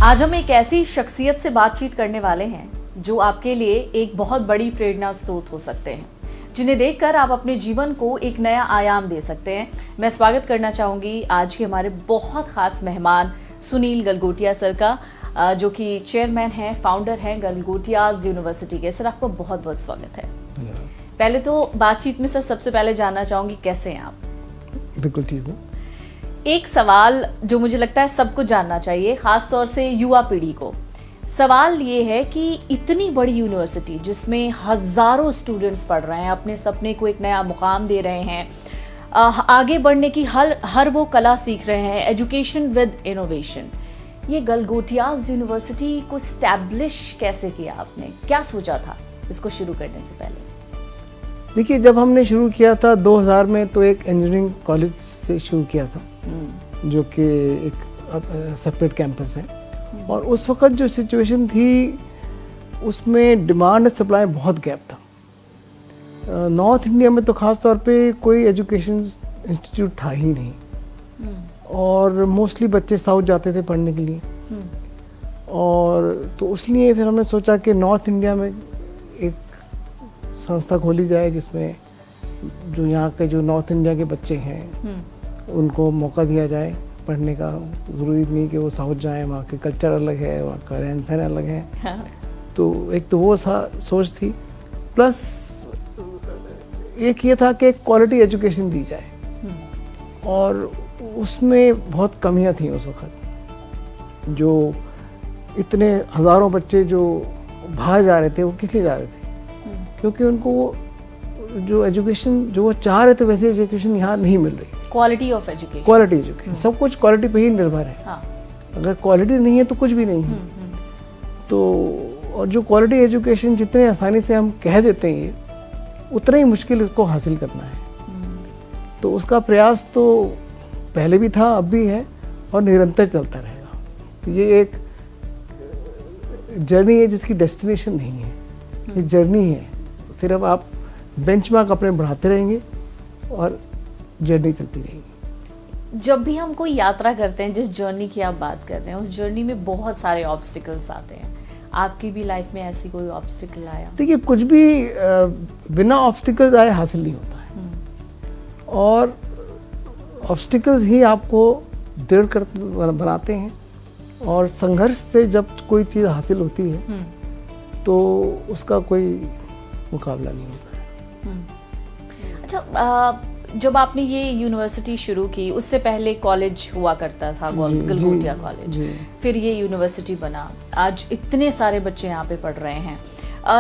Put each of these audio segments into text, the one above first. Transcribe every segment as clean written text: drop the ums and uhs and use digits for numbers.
आज हम एक ऐसी शख्सियत से बातचीत करने वाले हैं जो आपके लिए एक बहुत बड़ी प्रेरणा स्रोत हो सकते हैं, जिन्हें देखकर आप अपने जीवन को एक नया आयाम दे सकते हैं। मैं स्वागत करना चाहूंगी आज के हमारे बहुत खास मेहमान सुनील गलगोटिया सर का, जो कि चेयरमैन हैं, फाउंडर हैं गलगोटियाज यूनिवर्सिटी के। सर, आपका बहुत बहुत स्वागत है। पहले तो बातचीत में सर सबसे पहले जानना चाहूंगी कैसे हैं आप? बिल्कुल ठीक हूँ। एक सवाल जो मुझे लगता है सबको जानना चाहिए, खास तौर से युवा पीढ़ी को। सवाल ये है कि इतनी बड़ी यूनिवर्सिटी जिसमें हजारों स्टूडेंट्स पढ़ रहे हैं, अपने सपने को एक नया मुकाम दे रहे हैं, आगे बढ़ने की हर वो कला सीख रहे हैं, एजुकेशन विद इनोवेशन, ये गलगोटियाज यूनिवर्सिटी को स्टैब्लिश कैसे किया आपने? क्या सोचा था इसको शुरू करने से पहले? देखिए, जब हमने शुरू किया था 2000 में तो एक इंजीनियरिंग कॉलेज से शुरू किया था, जो कि एक सेपरेट कैंपस है। और उस वक्त जो सिचुएशन थी उसमें डिमांड सप्लाई बहुत गैप था। नॉर्थ इंडिया में तो ख़ास तौर पे कोई एजुकेशन इंस्टीट्यूट था ही नहीं, और मोस्टली बच्चे साउथ जाते थे पढ़ने के लिए। और तो इसलिए फिर हमने सोचा कि नॉर्थ इंडिया में एक संस्था खोली जाए जिसमें जो यहाँ के जो नॉर्थ इंडिया के बच्चे हैं उनको मौका दिया जाए पढ़ने का। ज़रूरी नहीं कि वो साउथ जाएं, वहाँ के कल्चर अलग है, वहाँ का रहन सहन अलग है। हाँ। तो एक तो वो सोच थी, प्लस एक ये था कि क्वालिटी एजुकेशन दी जाए, और उसमें बहुत कमियां थी उस वक्त। जो इतने हज़ारों बच्चे जो बाहर जा रहे थे वो किस लिए जा रहे थे? क्योंकि उनको वो जो एजुकेशन जो वो चाह रहे थे वैसे एजुकेशन यहाँ नहीं मिल रही। क्वालिटी एजुकेशन सब कुछ क्वालिटी पे ही निर्भर है। हाँ। अगर क्वालिटी नहीं है तो कुछ भी नहीं है। तो और जो क्वालिटी एजुकेशन जितने आसानी से हम कह देते हैं उतना ही मुश्किल इसको हासिल करना है। तो उसका प्रयास तो पहले भी था, अब भी है, और निरंतर चलता रहेगा। तो ये एक जर्नी है जिसकी डेस्टिनेशन नहीं है, ये जर्नी है। सिर्फ आप बेंचमार्क अपने बढ़ाते रहेंगे और जर्नी चलती रहेगी। जब भी हम कोई यात्रा करते हैं, जिस जर्नी की आप बात कर रहे हैं, उस जर्नी में बहुत सारे ऑब्स्टिकल्स आते हैं। आपकी भी लाइफ में ऐसी कोई ऑब्स्टिकल आया? देखिए, कुछ भी बिना ऑब्स्टिकल्स आए हासिल नहीं होता है, और ऑब्स्टिकल्स ही आपको दृढ़ कर बनाते हैं। और संघर्ष से जब कोई चीज़ हासिल होती है तो उसका कोई मुकाबला नहीं होता है। अच्छा, जब आपने ये यूनिवर्सिटी शुरू की उससे पहले कॉलेज हुआ करता था, गलगोटिया कॉलेज, फिर ये यूनिवर्सिटी बना, आज इतने सारे बच्चे यहाँ पे पढ़ रहे हैं।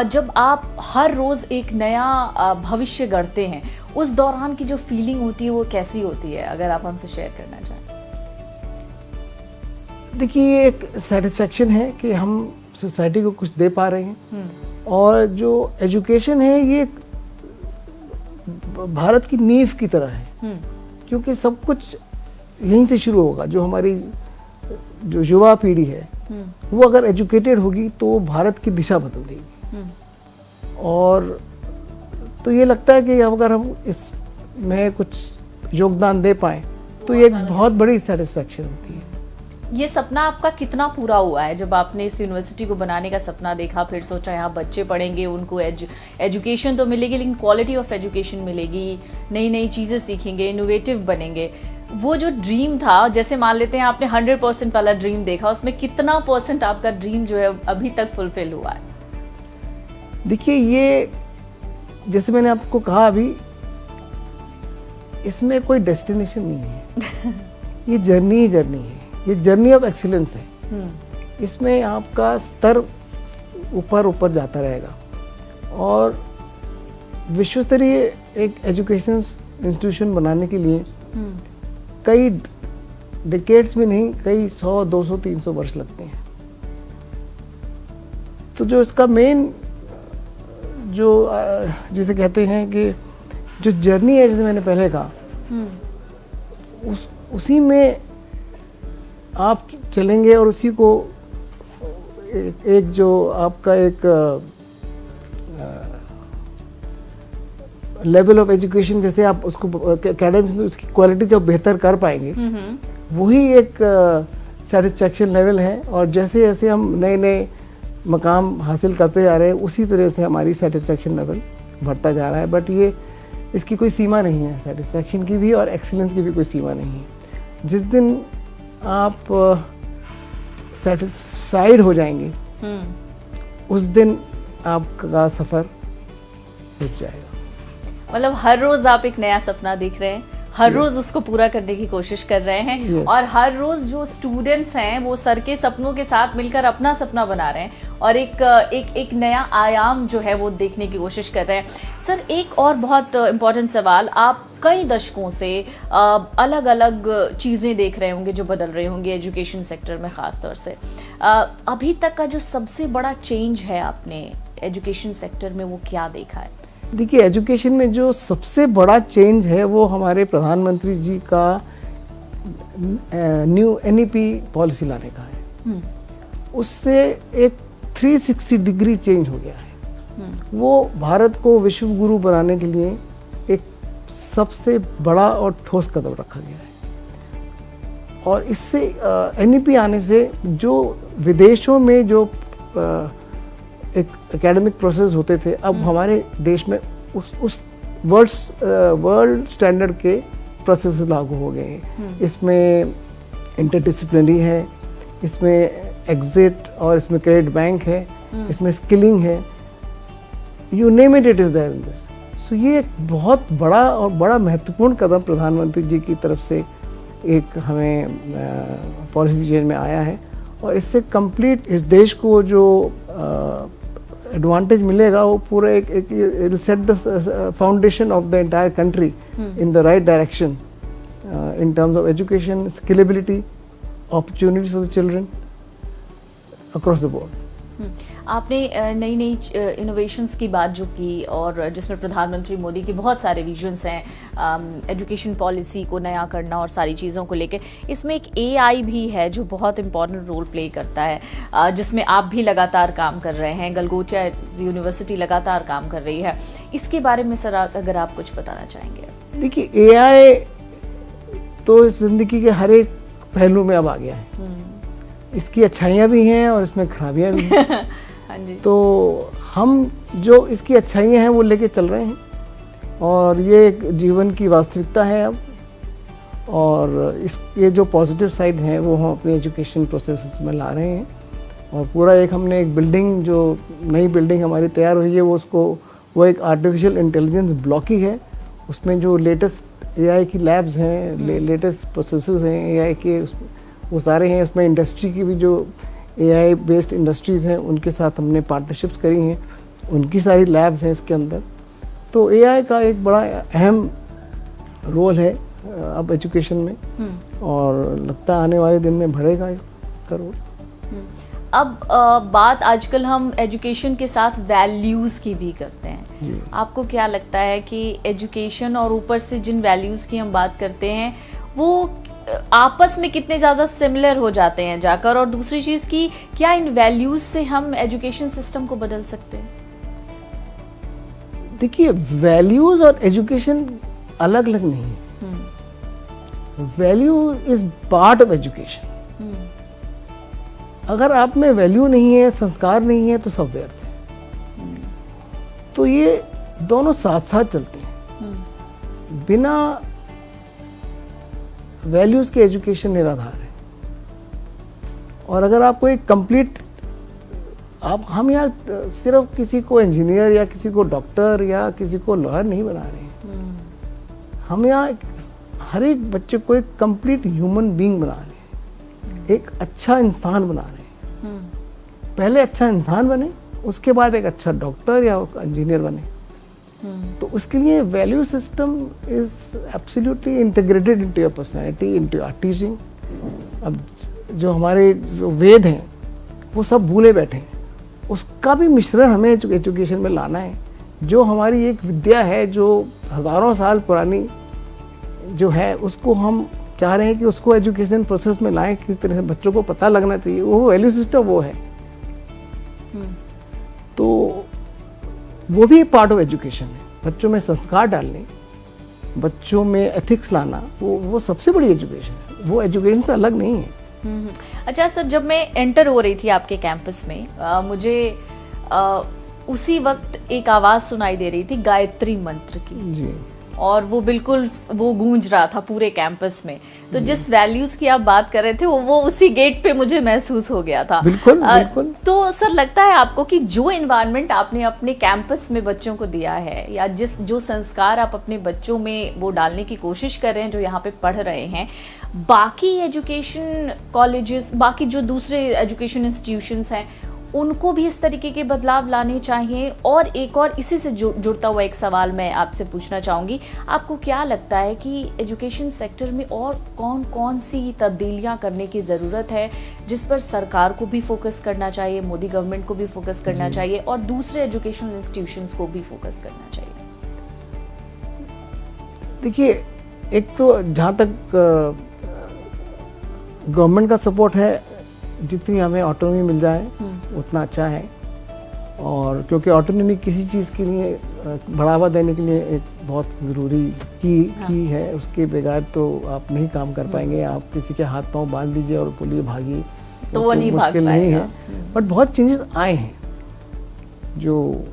जब आप हर रोज एक नया भविष्य गढ़ते हैं, उस दौरान की जो फीलिंग होती है वो कैसी होती है, अगर आप हमसे शेयर करना चाहें? देखिए, ये एक सेटिस्फेक्शन है कि हम सोसाइटी को कुछ दे पा रहे हैं। और जो एजुकेशन है ये भारत की नींव की तरह है, क्योंकि सब कुछ यहीं से शुरू होगा। जो हमारी जो युवा पीढ़ी है वो अगर एजुकेटेड होगी तो भारत की दिशा बदल देगी। और तो ये लगता है कि अगर हम इसमें कुछ योगदान दे पाएं तो ये एक बहुत बड़ी सेटिस्फेक्शन होती है। ये सपना आपका कितना पूरा हुआ है? जब आपने इस यूनिवर्सिटी को बनाने का सपना देखा, फिर सोचा यहाँ बच्चे पढ़ेंगे, उनको एजुकेशन तो मिलेगी लेकिन क्वालिटी ऑफ एजुकेशन मिलेगी, नई नई चीज़ें सीखेंगे, इनोवेटिव बनेंगे, वो जो ड्रीम था, जैसे मान लेते हैं आपने 100% वाला ड्रीम देखा, उसमें कितना % आपका ड्रीम जो है अभी तक फुलफिल हुआ है? देखिए, ये जैसे मैंने आपको कहा अभी, इसमें कोई डेस्टिनेशन नहीं है। ये जर्नी ही जर्नी है, ये जर्नी ऑफ एक्सीलेंस है। इसमें आपका स्तर ऊपर ऊपर जाता रहेगा, और विश्व स्तरीय एक एजुकेशन इंस्टीट्यूशन बनाने के लिए कई डिकेड्स में नहीं, कई 100, 200, 300 वर्ष लगते हैं। तो जो इसका मेन जो जिसे कहते हैं कि जो जर्नी है, जैसे मैंने पहले कहा, उसी में आप चलेंगे, और उसी को एक जो आपका एक लेवल ऑफ एजुकेशन, जैसे आप उसको एकेडमिक उसकी क्वालिटी जब बेहतर कर पाएंगे, वही एक सेटिस्फैक्शन लेवल है, और जैसे जैसे हम नए नए मकाम हासिल करते जा रहे हैं उसी तरह से हमारी सेटिस्फैक्शन लेवल बढ़ता जा रहा है। बट ये इसकी कोई सीमा नहीं है, सेटिस्फैक्शन की भी और एक्सीलेंस की भी कोई सीमा नहीं है। जिस दिन आप सेटिस्फाइड हो जाएंगे उस दिन आपका सफ़र रुक जाएगा। मतलब हर रोज आप एक नया सपना देख रहे हैं, हर रोज उसको पूरा करने की कोशिश कर रहे हैं, और हर रोज जो स्टूडेंट्स हैं वो सर के सपनों के साथ मिलकर अपना सपना बना रहे हैं और एक नया आयाम जो है वो देखने की कोशिश कर रहे हैं। सर, एक और बहुत इम्पोर्टेंट सवाल, आप कई दशकों से अलग अलग चीज़ें देख रहे होंगे जो बदल रही होंगी एजुकेशन सेक्टर में ख़ास तौर से। अभी तक का जो सबसे बड़ा चेंज है आपने एजुकेशन सेक्टर में वो क्या देखा है? देखिए, एजुकेशन में जो सबसे बड़ा चेंज है वो हमारे प्रधानमंत्री जी का न्यू NEP पॉलिसी लाने का है। उससे एक 360 डिग्री चेंज हो गया है। वो भारत को विश्व गुरु बनाने के लिए एक सबसे बड़ा और ठोस कदम रखा गया है। और इससे NEP आने से जो विदेशों में जो एक एकेडमिक प्रोसेस होते थे, अब हमारे देश में उस वर्ल्ड स्टैंडर्ड के प्रोसेस लागू हो गए हैं। इसमें इंटरडिसिप्लिनरी है, इसमें एग्जिट और इसमें क्रेडिट बैंक है, इसमें स्किलिंग है, you name it, it is there in this. So ये एक बहुत बड़ा और बड़ा महत्वपूर्ण कदम प्रधानमंत्री जी की तरफ से एक हमें पॉलिसी चेंज में आया है, और इससे कंप्लीट इस देश को जो एडवांटेज मिलेगा वो पूरा एक set the foundation of the entire country in the right direction in terms of education, skillability, opportunities for the children across the board. आपने नई नई इनोवेशंस की बात जो की, और जिसमें प्रधानमंत्री मोदी के बहुत सारे विजन्स हैं एजुकेशन पॉलिसी को नया करना और सारी चीज़ों को लेके, इसमें एक AI भी है जो बहुत इंपॉर्टेंट रोल प्ले करता है, जिसमें आप भी लगातार काम कर रहे हैं, गलगोटिया यूनिवर्सिटी लगातार काम कर रही है। इसके बारे में सर अगर आप कुछ बताना चाहेंगे। देखिए, AI तो इस जिंदगी के हर एक पहलू में अब आ गया है। इसकी अच्छाइयाँ भी हैं और इसमें खराबियाँ भी हैं। हाँ जी। तो हम जो इसकी अच्छाइयाँ हैं वो लेके चल रहे हैं, और ये एक जीवन की वास्तविकता है अब। और ये जो पॉजिटिव साइड हैं वो हम अपने एजुकेशन प्रोसेस में ला रहे हैं। और पूरा हमने एक बिल्डिंग, जो नई बिल्डिंग हमारी तैयार हुई है वो एक आर्टिफिशियल इंटेलिजेंस ब्लॉक ही है। उसमें जो लेटेस्ट AI की लैब्स हैं, लेटेस्ट प्रोसेसेस हैं AI के, वो सारे हैं। उसमें इंडस्ट्री की भी जो AI बेस्ड इंडस्ट्रीज़ हैं उनके साथ हमने पार्टनरशिप्स करी हैं, उनकी सारी लैब्स हैं इसके अंदर। तो AI का एक बड़ा अहम रोल है अब एजुकेशन में, और लगता है आने वाले दिन में बढ़ेगा इसका रोल। अब बात आजकल हम एजुकेशन के साथ वैल्यूज़ की भी करते हैं। आपको क्या लगता है कि एजुकेशन और ऊपर से जिन वैल्यूज़ की हम बात करते हैं वो आपस में कितने ज़्यादा सिमिलर हो जाते हैं जाकर, और दूसरी चीज़ की क्या इन वैल्यूज़ से हम एजुकेशन सिस्टम को बदल सकते हैं? देखिए, वैल्यूज़ और एजुकेशन अलग अलग नहीं है। Value is part of education. अगर आप में वैल्यू नहीं है, संस्कार नहीं है, तो सब व्यर्थ है। तो ये दोनों साथ साथ चलते हैं। बिना वैल्यूज के एजुकेशन निराधार है। और अगर आपको एक कंप्लीट, हम यहाँ सिर्फ किसी को इंजीनियर या किसी को डॉक्टर या किसी को लॉयर नहीं बना रहे हैं। हम यहाँ हर एक बच्चे को एक कंप्लीट ह्यूमन बीइंग बना रहे हैं, एक अच्छा इंसान बना रहे हैं। पहले अच्छा इंसान बने, उसके बाद एक अच्छा डॉक्टर या इंजीनियर बने। तो उसके लिए value system is absolutely integrated into your personality, into your teaching. अब जो हमारे जो वेद हैं वो सब भूले बैठे हैं, उसका भी मिश्रण हमें एजुकेशन में लाना है। जो हमारी एक विद्या है जो हज़ारों साल पुरानी जो है, उसको हम चाह रहे हैं कि उसको एजुकेशन प्रोसेस में लाएं, किस तरह से बच्चों को पता लगना चाहिए। वो वैल्यू सिस्टम वो है। तो वो भी एक पार्ट ऑफ एजुकेशन है। बच्चों में संस्कार डालने, बच्चों में एथिक्स लाना, वो सबसे बड़ी एजुकेशन है। वो एजुकेशन से अलग नहीं है। अच्छा सर, जब मैं एंटर हो रही थी आपके कैंपस में मुझे उसी वक्त एक आवाज सुनाई दे रही थी गायत्री मंत्र की जी। और वो बिल्कुल वो गूंज रहा था पूरे कैंपस में। तो जिस वैल्यूज की आप बात कर रहे थे वो उसी गेट पे मुझे महसूस हो गया था। बिल्कुल बिल्कुल। तो सर लगता है आपको कि जो एनवायरनमेंट आपने अपने कैंपस में बच्चों को दिया है या जो संस्कार आप अपने बच्चों में वो डालने की कोशिश कर रहे हैं जो यहाँ पे पढ़ रहे हैं, बाकी एजुकेशन कॉलेजेस, बाकी जो दूसरे एजुकेशन इंस्टीट्यूशंस हैं उनको भी इस तरीके के बदलाव लाने चाहिए? और एक और इसी से जुड़ता हुआ एक सवाल मैं आपसे पूछना चाहूँगी, आपको क्या लगता है कि एजुकेशन सेक्टर में और कौन कौन सी तब्दीलियाँ करने की ज़रूरत है जिस पर सरकार को भी फोकस करना चाहिए, मोदी गवर्नमेंट को भी फोकस करना चाहिए और दूसरे एजुकेशन इंस्टीट्यूशंस को भी फोकस करना चाहिए? देखिए, एक तो जहाँ तक गवर्नमेंट का सपोर्ट है, जितनी हमें ऑटोनॉमी मिल जाए उतना अच्छा है। और क्योंकि ऑटोनॉमी किसी चीज़ के लिए बढ़ावा देने के लिए एक बहुत ज़रूरी की है, उसके बगैर तो आप नहीं काम कर पाएंगे। आप किसी के हाथ पांव बांध लीजिए और बोलिए भागिए, तो वो नहीं मुश्किल नहीं है। बट बहुत चेंजेस आए हैं। जो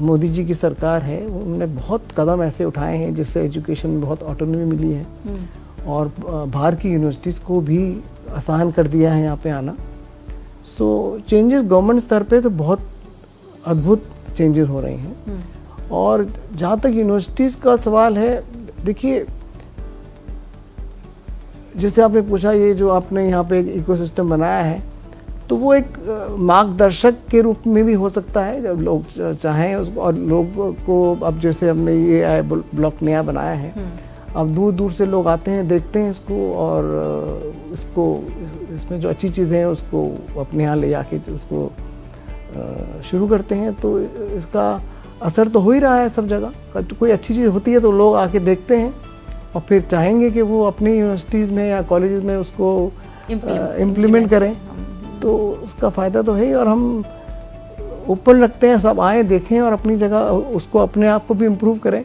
मोदी जी की सरकार है उन्होंने बहुत कदम ऐसे उठाए हैं जिससे एजुकेशन में बहुत ऑटोनॉमी मिली है और बाहर की यूनिवर्सिटीज़ को भी आसान कर दिया है यहाँ पे आना। सो चेंजेस गवर्नमेंट स्तर पे तो बहुत अद्भुत चेंजेस हो रहे हैं। और जहाँ तक यूनिवर्सिटीज़ का सवाल है, देखिए जैसे आपने पूछा, ये जो आपने यहाँ पे एक इकोसिस्टम बनाया है तो वो एक मार्गदर्शक के रूप में भी हो सकता है जब लोग चाहें उसको। और लोगों को अब जैसे हमने ये ब्लॉक नया बनाया है, अब दूर दूर से लोग आते हैं, देखते हैं इसको और इसको, इसमें जो अच्छी चीज़ें हैं उसको अपने यहाँ ले जाके उसको शुरू करते हैं। तो इसका असर तो हो ही रहा है सब जगह। कोई अच्छी चीज़ होती है तो लोग आके देखते हैं और फिर चाहेंगे कि वो अपनी यूनिवर्सिटीज़ में या कॉलेजेस में उसको इम्प्लीमेंट करें। तो उसका फ़ायदा तो है ही। और हम ओपन रखते हैं, सब आए देखें और अपनी जगह उसको अपने आप को भी इम्प्रूव करें।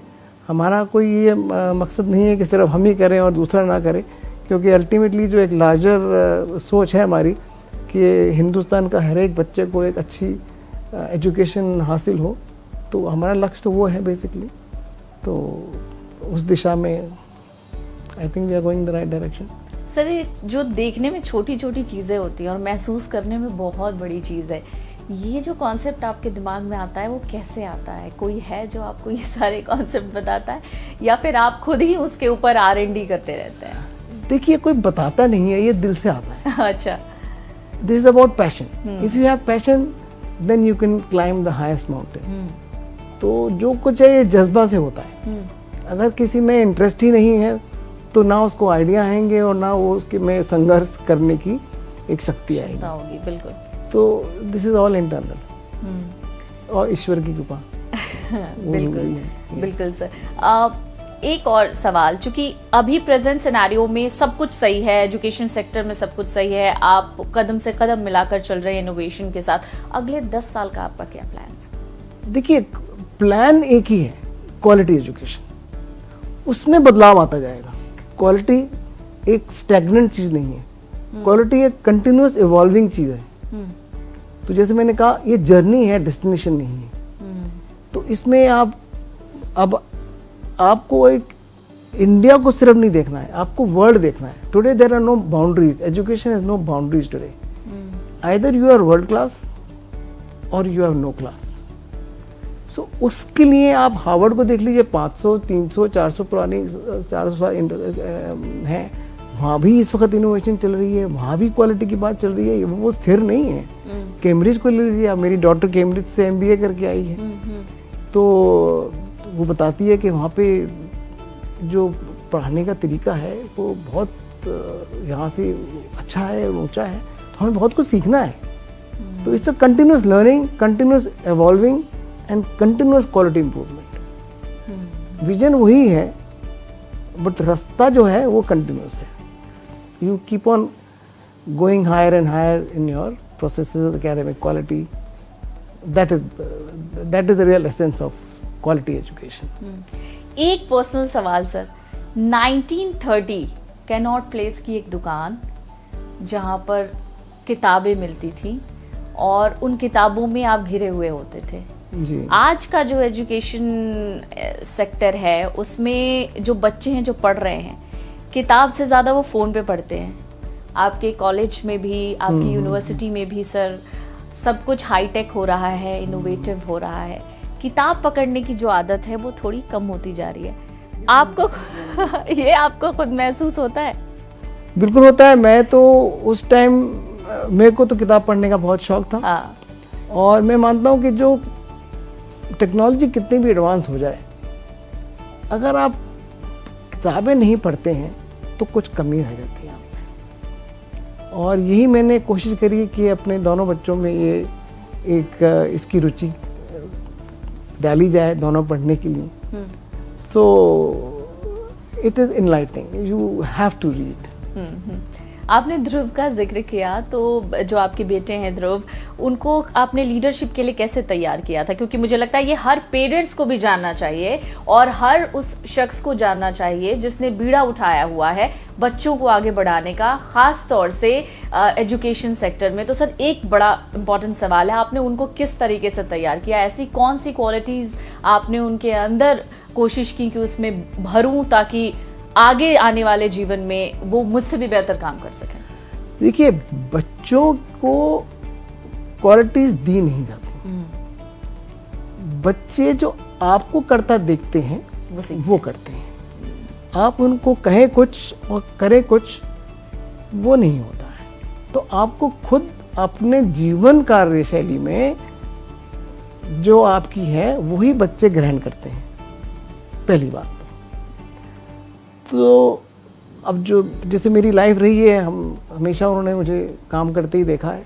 हमारा कोई ये मकसद नहीं है कि सिर्फ हम ही करें और दूसरा ना करे, क्योंकि अल्टीमेटली जो एक लार्जर सोच है हमारी कि हिंदुस्तान का हर एक बच्चे को एक अच्छी एजुकेशन हासिल हो, तो हमारा लक्ष्य तो वो है बेसिकली। तो उस दिशा में I think we are going the right direction. Sir, ये जो देखने में छोटी छोटी चीज़ें होती हैं और महसूस करने में बहुत बड़ी चीज़ है, ये जो कॉन्सेप्ट आपके दिमाग में आता है वो कैसे आता है? कोई है जो आपको ये सारे कॉन्सेप्ट बताता है या फिर आप खुद ही उसके ऊपर R&D करते रहते हैं? देखिए, कोई बताता नहीं है, ये दिल से आता है। अच्छा। This is about passion. If you have passion then you can climb the highest mountain. तो जो कुछ है ये जज्बा से होता है। अगर किसी में इंटरेस्ट ही नहीं है तो ना उसको आइडिया आएंगे और ना वो उसके में संघर्ष करने की एक शक्ति आएगी। बिल्कुल। तो दिस इज ऑल इंटरनल और ईश्वर की कृपा। बिल्कुल बिल्कुल सर। एक और सवाल, चूंकि अभी प्रेजेंट सिनेरियो में सब कुछ सही है, एजुकेशन सेक्टर में सब कुछ सही है, आप कदम से कदम मिलाकर चल रहे हैं इनोवेशन के साथ, अगले 10 साल का आपका क्या प्लान है? देखिए, प्लान एक ही है, क्वालिटी एजुकेशन। उसमें बदलाव आता जाएगा। क्वालिटी एक स्टैग्नेंट चीज नहीं है, क्वालिटी एक कंटिन्यूअस इवॉल्विंग चीज है। तो जैसे मैंने कहा, ये जर्नी है, डेस्टिनेशन नहीं है। तो इसमें अब आपको एक इंडिया को सिर्फ नहीं देखना है, आपको वर्ल्ड देखना है। Today there are no boundaries, education has no boundaries today. Either you are world class or you have no class. So उसके लिए आप हार्वर्ड को देख लीजिए, 500, 300, 400 पुरानी 400 साल हैं, वहाँ भी इस वक्त इनोवेशन चल रही है, वहाँ भी क्वालिटी की बात चल रही है, वो स्थिर नहीं है। कैम्ब्रिज को ले लीजिए, मेरी डॉटर कैम्ब्रिज से MBA करके आई है, तो वो बताती है कि वहाँ पे जो पढ़ाने का तरीका है वो बहुत यहाँ से अच्छा है, ऊंचा है। तो हमें बहुत कुछ सीखना है। तो it's a continuous learning, continuous evolving and continuous quality improvement. Vision वही है बट रास्ता जो है वो कंटिन्यूस है। You keep on going higher and higher in your processes of academic quality. That is the real essence of quality education. एक personal सवाल sir, 1930 cannot place की एक दुकान जहाँ पर किताबें मिलती थी और उन किताबों में आप घिरे हुए होते थे। जी। आज का जो एजुकेशन सेक्टर है उसमें जो बच्चे हैं जो पढ़ रहे हैं, किताब से ज़्यादा वो फ़ोन पे पढ़ते हैं। आपके कॉलेज में भी, आपकी यूनिवर्सिटी में भी सर, सब कुछ हाईटेक हो रहा है, इनोवेटिव हो रहा है। किताब पकड़ने की जो आदत है वो थोड़ी कम होती जा रही है। आपको ये आपको खुद महसूस होता है? बिल्कुल होता है। मैं तो उस टाइम, मेरे को तो किताब पढ़ने का बहुत शौक था। हाँ। और मैं मानता हूँ कि जो टेक्नोलॉजी कितनी भी एडवांस हो जाए, अगर आप किताबें नहीं पढ़ते हैं तो कुछ कमी रह जाती है आप में। और यही मैंने कोशिश करी कि अपने दोनों बच्चों में ये एक इसकी रुचि डाली जाए, दोनों पढ़ने के लिए। So it is enlightening, you have to read. आपने ध्रुव का जिक्र किया, तो जो आपके बेटे हैं ध्रुव, उनको आपने लीडरशिप के लिए कैसे तैयार किया था? क्योंकि मुझे लगता है ये हर पेरेंट्स को भी जानना चाहिए और हर उस शख्स को जानना चाहिए जिसने बीड़ा उठाया हुआ है बच्चों को आगे बढ़ाने का, खास तौर से एजुकेशन सेक्टर में। तो सर, एक बड़ा इम्पॉर्टेंट सवाल है, आपने उनको किस तरीके से तैयार किया? ऐसी कौन सी क्वालिटीज़ आपने उनके अंदर कोशिश की कि उसमें भरूं ताकि आगे आने वाले जीवन में वो मुझसे भी बेहतर काम कर सकें? देखिए, बच्चों को क्वालिटीज दी नहीं जाती। बच्चे जो आपको करता देखते हैं वो करते हैं। आप उनको कहें कुछ और करें कुछ, वो नहीं होता है। तो आपको खुद अपने जीवन कार्यशैली में जो आपकी है वही बच्चे ग्रहण करते हैं, पहली बात। तो अब जो जैसे मेरी लाइफ रही है, हम हमेशा उन्होंने मुझे काम करते ही देखा है,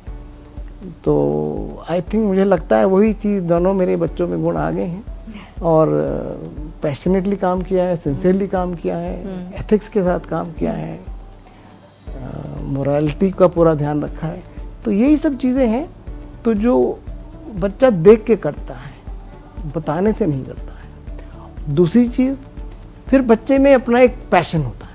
तो आई थिंक मुझे लगता है वही चीज़ दोनों मेरे बच्चों में गुण आ गए हैं। और पैशनेटली काम किया है, सिंसियरली काम किया है, एथिक्स के साथ काम किया है, मोरालिटी का पूरा ध्यान रखा है। तो यही सब चीज़ें हैं तो जो बच्चा देख के करता है, बताने से नहीं करता है। दूसरी चीज़, फिर बच्चे में अपना एक पैशन होता है।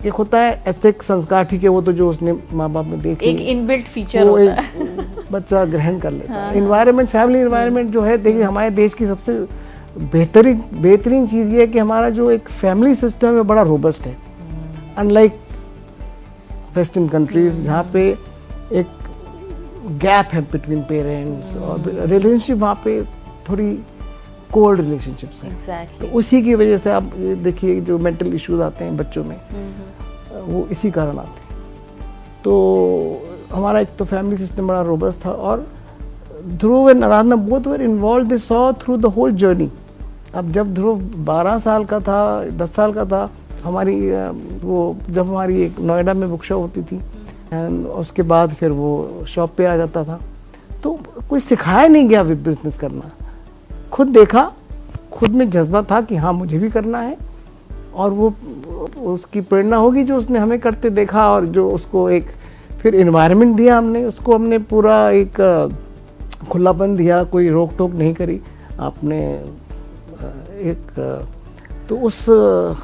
एक होता है एथिक्स, संस्कार, ठीक है, वो तो जो उसने माँ बाप में देखे, एक इनबिल्ट फीचर होता है, बच्चा ग्रहण कर लेता है। इन्वायरमेंट, फैमिली इन्वायरमेंट जो है, देखिए हमारे देश की सबसे बेहतरीन चीज़ ये है कि हमारा जो एक फैमिली सिस्टम है बड़ा रोबस्ट है, अनलाइक वेस्टर्न कंट्रीज जहाँ पे एक गैप है बिटवीन पेरेंट्स और रिलेशनशिप, वहाँ पे थोड़ी कोल्ड रिलेशनशिप्स हैं। exactly. तो उसी की वजह से आप देखिए जो मेंटल इश्यूज आते हैं बच्चों में, वो इसी कारण आते हैं। तो हमारा एक तो फैमिली सिस्टम बड़ा रोबस्ट था। और Dhruv and Aradhana both were involve, they saw through the whole journey. अब जब ध्रुव 12 साल का था, 10 साल का था, हमारी वो जब हमारी एक नोएडा में बुक शॉप होती थी, एंड उसके बाद फिर वो शॉप पे आ जाता था, तो कोई सिखाया नहीं गया बिजनेस करना। खुद देखा, खुद में जज्बा था कि हाँ मुझे भी करना है, और वो उसकी प्रेरणा होगी जो उसने हमें करते देखा, और जो उसको एक फिर इन्वायरमेंट दिया हमने उसको, हमने पूरा एक खुलापन दिया, कोई रोक टोक नहीं करी आपने एक। तो उस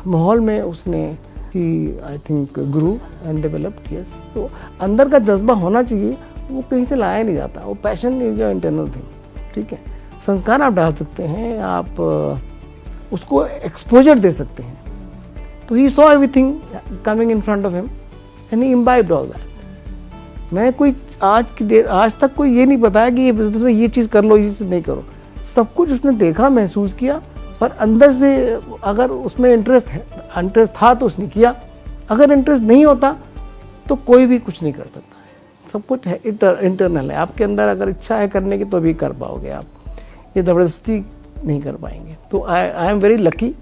माहौल में उसने ही I think grew and developed. Yes, तो अंदर का जज्बा होना चाहिए, वो कहीं से लाया नहीं जाता, वो passion is your internal thing. ठीक है, संस्कार आप डाल सकते हैं, आप उसको एक्सपोजर दे सकते हैं। तो he saw everything coming in front of him and he imbibed all that. मैं कोई आज तक कोई ये नहीं बताया कि ये बिजनेस में ये चीज़ कर लो, ये चीज़ नहीं करो। सब कुछ उसने देखा, महसूस किया, पर अंदर से अगर उसमें इंटरेस्ट था तो उसने किया। अगर इंटरेस्ट नहीं होता तो कोई भी कुछ नहीं कर सकता है। सब कुछ है इंटरनल है, आपके अंदर अगर इच्छा है करने की तो भी कर पाओगे आप, ये ज़बरदस्ती नहीं कर पाएंगे। तो I am very lucky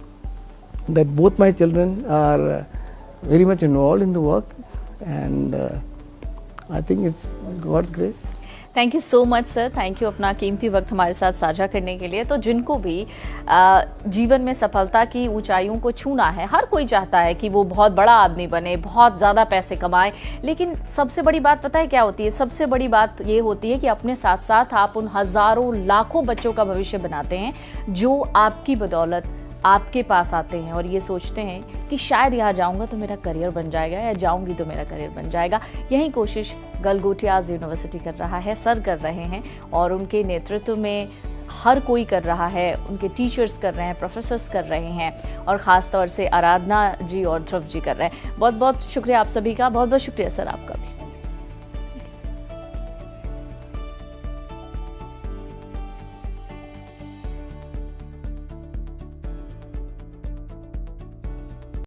that both my children are very much involve in the work, and I think it's God's grace. Thank you so much sir, thank you अपना कीमती वक्त हमारे साथ साझा करने के लिए। तो जिनको भी जीवन में सफलता की ऊंचाइयों को छूना है, हर कोई चाहता है कि वो बहुत बड़ा आदमी बने, बहुत ज़्यादा पैसे कमाए, लेकिन सबसे बड़ी बात पता है क्या होती है? सबसे बड़ी बात ये होती है कि अपने साथ साथ आप उन हज़ारों लाखों बच्चों का भविष्य बनाते हैं जो आपकी बदौलत आपके पास आते हैं और ये सोचते हैं कि शायद यहाँ जाऊँगा तो मेरा करियर बन जाएगा या जाऊँगी तो मेरा करियर बन जाएगा, यही कोशिश गलगोटियाज़ यूनिवर्सिटी कर रहा है, सर कर रहे हैं और उनके नेतृत्व में हर कोई कर रहा है, उनके टीचर्स कर रहे हैं, प्रोफेसर्स कर रहे हैं और ख़ास तौर से आराधना जी और ध्रुव जी कर रहे हैं। बहुत बहुत शुक्रिया आप सभी का, बहुत बहुत शुक्रिया सर आपका भी।